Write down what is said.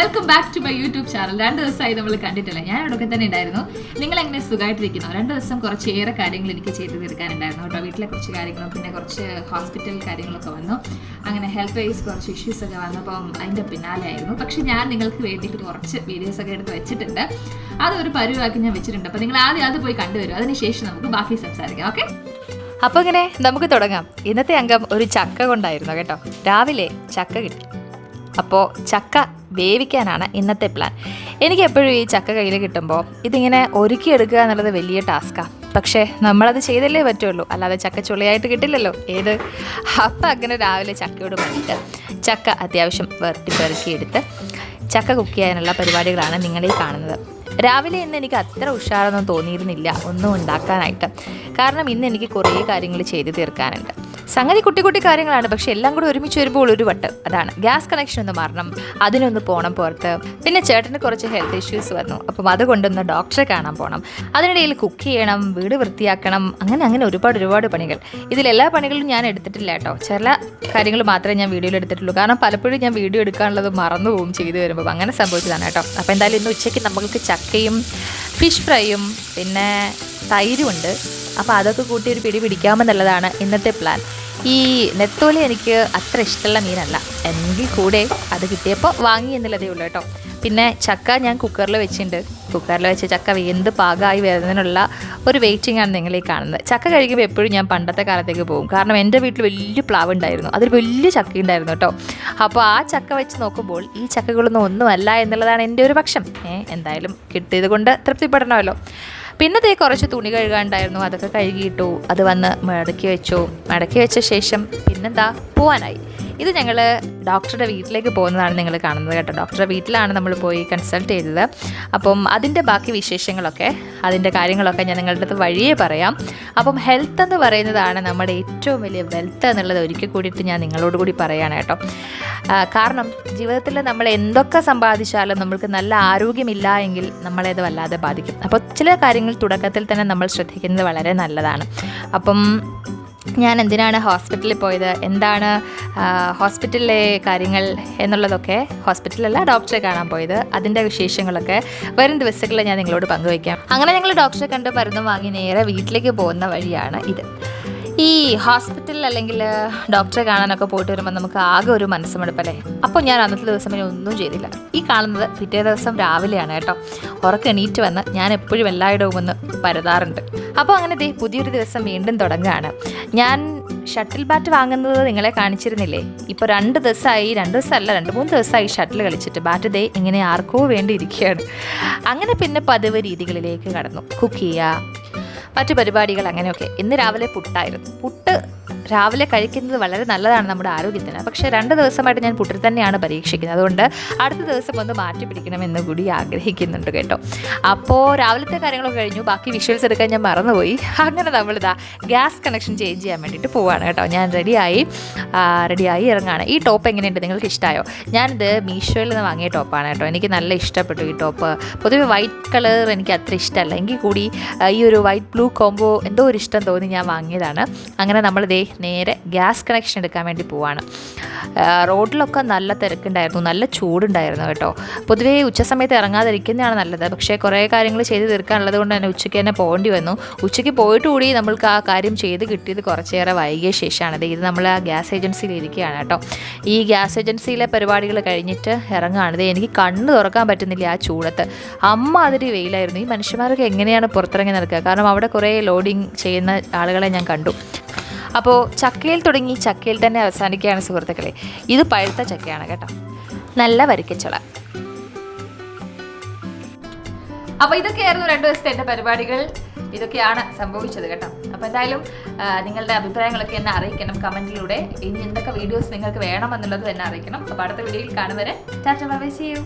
Welcome back to my YouTube channel. 2 ദിവസമായി നമ്മൾ കണ്ടിട്ടില്ല. ഞാൻ ഇവിടെയൊക്കെ തന്നെ ഉണ്ടായിരുന്നു. നിങ്ങൾ എങ്ങനെ സുഖമായിട്ടിരിക്കുന്നു? 2 ദിവസം കുറച്ചേറെ കാര്യങ്ങൾ എനിക്ക് ചെയ്തു തീർക്കാനുണ്ടായിരുന്നു കേട്ടോ. വീട്ടിലെ കുറച്ച് കാര്യങ്ങളും പിന്നെ കുറച്ച് ഹോസ്പിറ്റൽ കാര്യങ്ങളൊക്കെ വന്നു. അങ്ങനെ ഹെൽത്ത് വൈസ് കുറച്ച് ഇഷ്യൂസ് ഒക്കെ വന്നപ്പം അതിൻ്റെ പിന്നാലെ ആയിരുന്നു. പക്ഷെ ഞാൻ നിങ്ങൾക്ക് വേണ്ടിയിട്ട് കുറച്ച് വീഡിയോസൊക്കെ എടുത്ത് വെച്ചിട്ടുണ്ട്. അതൊരു പരിവാക്കി ഞാൻ വെച്ചിട്ടുണ്ട്. അപ്പോൾ നിങ്ങൾ ആദ്യം അത് പോയി കണ്ടുവരും. അതിനുശേഷം നമുക്ക് ബാക്കി സംസാരിക്കാം. ഓക്കെ, അപ്പോൾ ഇങ്ങനെ നമുക്ക് തുടങ്ങാം. ഇന്നത്തെ അംഗം ഒരു ചക്ക കൊണ്ടായിരുന്നു കേട്ടോ. രാവിലെ ചക്ക കിട്ടി. അപ്പോൾ ചക്ക വേവിക്കാനാണ് ഇന്നത്തെ പ്ലാൻ. എനിക്ക് എപ്പോഴും ഈ ചക്ക കയ്യിൽ കിട്ടുമ്പോൾ ഇതിങ്ങനെ ഒരുക്കിയെടുക്കുക എന്നുള്ളത് വലിയ ടാസ്ക്കാണ്. പക്ഷേ നമ്മളത് ചെയ്തല്ലേ പറ്റുള്ളൂ, അല്ലാതെ ചക്ക ചുള്ളിയായിട്ട് കിട്ടില്ലല്ലോ ഏത്. അപ്പം അങ്ങനെ രാവിലെ ചക്കയോട് പറഞ്ഞിട്ട് ചക്ക അത്യാവശ്യം പെറുക്കിയെടുത്ത് ചക്ക കുക്ക് ചെയ്യാനുള്ള പരിപാടികളാണ് നിങ്ങളീ കാണുന്നത്. രാവിലെ ഇന്ന് എനിക്ക് അത്ര ഉഷാറൊന്നും തോന്നിയിരുന്നില്ല ഒന്നും ഉണ്ടാക്കാനായിട്ട്. കാരണം ഇന്ന് എനിക്ക് കുറേ കാര്യങ്ങൾ ചെയ്ത് തീർക്കാനുണ്ട്. സംഗതി കുട്ടി കുട്ടി കാര്യങ്ങളാണ്, പക്ഷെ എല്ലാം കൂടി ഒരുമിച്ച് വരുമ്പോൾ ഒരു വട്ട്. അതാണ് ഗ്യാസ് കണക്ഷൻ ഒന്ന് മാറണം, അതിനൊന്ന് പോകണം പുറത്ത്. പിന്നെ ചേട്ടന് കുറച്ച് ഹെൽത്ത് ഇഷ്യൂസ് വന്നു, അപ്പം അതുകൊണ്ടൊന്ന് ഡോക്ടറെ കാണാൻ പോകണം. അതിനിടയിൽ കുക്ക് ചെയ്യണം, വീട് വൃത്തിയാക്കണം, അങ്ങനെ ഒരുപാട് പണികൾ. ഇതിലെല്ലാ പണികളും ഞാൻ എടുത്തിട്ടില്ല കേട്ടോ. ചില കാര്യങ്ങൾ മാത്രമേ ഞാൻ വീഡിയോയിൽ എടുത്തിട്ടുള്ളൂ. കാരണം പലപ്പോഴും ഞാൻ വീഡിയോ എടുക്കാനുള്ളത് മറന്നു പോവും ചെയ്തു വരുമ്പോൾ. അങ്ങനെ സംഭവിച്ചതാണ് കേട്ടോ. അപ്പോൾ എന്തായാലും ഇന്ന് ഉച്ചയ്ക്ക് നമ്മൾക്ക് ചക്കയും ഫിഷ് ഫ്രൈയും പിന്നെ തൈരുമുണ്ട്. അപ്പോൾ അതൊക്കെ കൂട്ടി ഒരു പിടി പിടിക്കാമെന്നുള്ളതാണ് ഇന്നത്തെ പ്ലാൻ. ഈ നെത്തോലി എനിക്ക് അത്ര ഇഷ്ടമുള്ള മീനല്ല, എങ്കിൽ കൂടെ അത് കിട്ടിയപ്പോൾ വാങ്ങി എന്നുള്ളതേ ഉള്ളൂ കേട്ടോ. പിന്നെ ചക്ക ഞാൻ കുക്കറിൽ വെച്ചിട്ടുണ്ട്. കുക്കറിൽ വെച്ച് ചക്ക വെന്ത് പാകമായി വരുന്നതിനുള്ള ഒരു വെയിറ്റിംഗ് ആണ് നിങ്ങളീ കാണുന്നത്. ചക്ക കഴിക്കുമ്പോൾ എപ്പോഴും ഞാൻ പണ്ടത്തെ കാലത്തേക്ക് പോകും. കാരണം എൻ്റെ വീട്ടിൽ വലിയ പ്ലാവ് ഉണ്ടായിരുന്നു, അതിൽ വലിയ ചക്ക ഉണ്ടായിരുന്നു കേട്ടോ. അപ്പോൾ ആ ചക്ക വെച്ച് നോക്കുമ്പോൾ ഈ ചക്കകളൊന്നും ഒന്നുമല്ല എന്നുള്ളതാണ് എൻ്റെ ഒരു പക്ഷം. എന്തായാലും കിട്ടിയത് കൊണ്ട് തൃപ്തിപ്പെടണമല്ലോ. പിന്നെ കുറച്ച് തുണി കഴുകാനുണ്ടായിരുന്നു, അതൊക്കെ കഴുകിയിട്ടു. അത് വന്ന് മടക്കി വെച്ച ശേഷം പിന്നെന്താ പോവാനായി. ഇത് ഞങ്ങൾ ഡോക്ടറുടെ വീട്ടിലേക്ക് പോകുന്നതാണ് നിങ്ങൾ കാണുന്നത് കേട്ടോ. ഡോക്ടറുടെ വീട്ടിലാണ് നമ്മൾ പോയി കൺസൾട്ട് ചെയ്തത്. അപ്പം അതിൻ്റെ ബാക്കി വിശേഷങ്ങളൊക്കെ അതിൻ്റെ കാര്യങ്ങളൊക്കെ ഞാൻ നിങ്ങളുടെ അടുത്ത് വഴിയേ പറയാം. അപ്പം ഹെൽത്ത് എന്ന് പറയുന്നതാണ് നമ്മുടെ ഏറ്റവും വലിയ വെൽത്ത് എന്നുള്ളത് ഒരിക്കൽ കൂടിയിട്ട് ഞാൻ നിങ്ങളോട് കൂടി പറയുകയാണ് കേട്ടോ. കാരണം ജീവിതത്തിൽ നമ്മൾ എന്തൊക്കെ സമ്പാദിച്ചാലും നമ്മൾക്ക് നല്ല ആരോഗ്യമില്ല എങ്കിൽ നമ്മളത് വല്ലാതെ ബാധിക്കും. അപ്പോൾ ചില കാര്യങ്ങൾ തുടക്കത്തിൽ തന്നെ നമ്മൾ ശ്രദ്ധിക്കുന്നത് വളരെ നല്ലതാണ്. അപ്പം ഞാൻ എന്തിനാണ് ഹോസ്പിറ്റലിൽ പോയത്, എന്താണ് ഹോസ്പിറ്റലിലെ കാര്യങ്ങൾ എന്നുള്ളതൊക്കെ, ഹോസ്പിറ്റലല്ല ഡോക്ടറെ കാണാൻ പോയത്, അതിൻ്റെ വിശേഷങ്ങളൊക്കെ വരും ദിവസങ്ങളിൽ ഞാൻ നിങ്ങളോട് പങ്കുവയ്ക്കാം. അങ്ങനെ ഞങ്ങൾ ഡോക്ടറെ കണ്ട് മരുന്നും വാങ്ങി നേരെ വീട്ടിലേക്ക് പോകുന്ന വഴിയാണ് ഇത്. ഈ ഹോസ്പിറ്റലിൽ അല്ലെങ്കിൽ ഡോക്ടറെ കാണാനൊക്കെ പോയിട്ട് വരുമ്പോൾ നമുക്ക് ആകെ ഒരു മനസ്സുമെടുപ്പല്ലേ. അപ്പോൾ ഞാൻ അന്നത്തെ ദിവസം പിന്നെ ഒന്നും ചെയ്തില്ല. ഈ കാണുന്നത് പിറ്റേ ദിവസം രാവിലെയാണ് കേട്ടോ. എണീറ്റ് വന്ന് ഞാൻ എപ്പോഴും എല്ലായിടവും ഒന്ന് പരതാറുണ്ട്. അപ്പോൾ അങ്ങനെ പുതിയൊരു ദിവസം വീണ്ടും തുടങ്ങുകയാണ്. ഞാൻ ഷട്ടിൽ ബാറ്റ് വാങ്ങുന്നത് നിങ്ങളെ കാണിച്ചിരുന്നില്ലേ. ഇപ്പോൾ 2 ദിവസമായി, 2 ദിവസമല്ല 2-3 ദിവസമായി ഷട്ടിൽ കളിച്ചിട്ട്. ബാറ്റ് ഇങ്ങനെ ആർക്കോ വേണ്ടി ഇരിക്കുകയാണ്. അങ്ങനെ പിന്നെ പതിവ് രീതികളിലേക്ക് കടന്നു. കുക്ക് ചെയ്യുക, മറ്റു പരിപാടികൾ, അങ്ങനെയൊക്കെ. ഇന്ന് രാവിലെ പുട്ടായിരുന്നു. പുട്ട് രാവിലെ കഴിക്കുന്നത് വളരെ നല്ലതാണ് നമ്മുടെ ആരോഗ്യത്തിന്. പക്ഷേ 2 ദിവസമായിട്ട് ഞാൻ പുട്ടിൽ തന്നെയാണ് പരീക്ഷിക്കുന്നത്. അതുകൊണ്ട് അടുത്ത ദിവസം ഒന്ന് മാറ്റി പിടിക്കണമെന്ന് കൂടി ആഗ്രഹിക്കുന്നുണ്ട് കേട്ടോ. അപ്പോൾ രാവിലത്തെ കാര്യങ്ങളൊക്കെ കഴിഞ്ഞു. ബാക്കി വിഷ്വൽസ് എടുക്കാൻ ഞാൻ മറന്നുപോയി. അങ്ങനെ നമ്മളിതാ ഗ്യാസ് കണക്ഷൻ ചേഞ്ച് ചെയ്യാൻ വേണ്ടിയിട്ട് പോവാണ് കേട്ടോ. ഞാൻ റെഡിയായി ഇറങ്ങാണ്. ഈ ടോപ്പ് എങ്ങനെയുണ്ട്, നിങ്ങൾക്ക് ഇഷ്ടമായോ? ഞാനിത് മീഷോയിൽ നിന്ന് വാങ്ങിയ ടോപ്പാണ് കേട്ടോ. എനിക്ക് നല്ല ഇഷ്ടപ്പെട്ടു ഈ ടോപ്പ്. പൊതുവെ വൈറ്റ് കളർ എനിക്ക് അത്ര ഇഷ്ടമല്ല, എങ്കിൽ കൂടി ഈ ഒരു വൈറ്റ് ബ്ലൂ കോംബോ എന്തോ ഒരു ഇഷ്ടം തോന്നി ഞാൻ വാങ്ങിയതാണ്. അങ്ങനെ നമ്മൾ നേരെ ഗ്യാസ് കണക്ഷൻ എടുക്കാൻ വേണ്ടി പോവാണ്. റോഡിലൊക്കെ നല്ല തിരക്കുണ്ടായിരുന്നു, നല്ല ചൂടുണ്ടായിരുന്നു കേട്ടോ. പൊതുവേ ഉച്ച സമയത്ത് ഇറങ്ങാതിരിക്കുന്നതാണ് നല്ലത്. പക്ഷേ കുറേ കാര്യങ്ങൾ ചെയ്ത് തീർക്കാനുള്ളത് കൊണ്ട് തന്നെ ഉച്ചയ്ക്ക് തന്നെ പോകേണ്ടി വന്നു. ഉച്ചയ്ക്ക് പോയിട്ട് കൂടി നമ്മൾക്ക് ആ കാര്യം ചെയ്ത് കിട്ടിയത് കുറച്ചേറെ വൈകിയ ശേഷമാണ്. ഇത് നമ്മൾ ആ ഗ്യാസ് ഏജൻസിയിൽ ഇരിക്കുകയാണ് കേട്ടോ. ഈ ഗ്യാസ് ഏജൻസിയിലെ പരിപാടികൾ കഴിഞ്ഞിട്ട് ഇറങ്ങുകയാണ്. എനിക്ക് കണ്ണ് തുറക്കാൻ പറ്റുന്നില്ല ആ ചൂടത്ത്. അതിരി വെയിലായിരുന്നു. ഈ മനുഷ്യന്മാരൊക്കെ എങ്ങനെയാണ് പുറത്തിറങ്ങി നടക്കുക? കാരണം അവിടെ കുറേ ലോഡിങ് ചെയ്യുന്ന ആളുകളെ ഞാൻ കണ്ടു. അപ്പോൾ ചക്കയിൽ തുടങ്ങി ചക്കയിൽ തന്നെ അവസാനിക്കുകയാണ് സുഹൃത്തുക്കളെ. ഇത് പഴുത്ത ചക്കയാണ് കേട്ടോ, നല്ല വരിക്കച്ചുള. അപ്പോൾ ഇതൊക്കെയായിരുന്നു 2 ദിവസത്തെ എൻ്റെ പരിപാടികൾ. ഇതൊക്കെയാണ് സംഭവിച്ചത് കേട്ടോ. അപ്പോൾ എന്തായാലും നിങ്ങളുടെ അഭിപ്രായങ്ങളൊക്കെ എന്നെ അറിയിക്കണം കമൻറ്റിലൂടെ. ഇനി എന്തൊക്കെ വീഡിയോസ് നിങ്ങൾക്ക് വേണമെന്നുള്ളത് എന്നെ അറിയിക്കണം. അപ്പോൾ അടുത്ത വീഡിയോയിൽ കാണുവരെ tata bye bye, see U.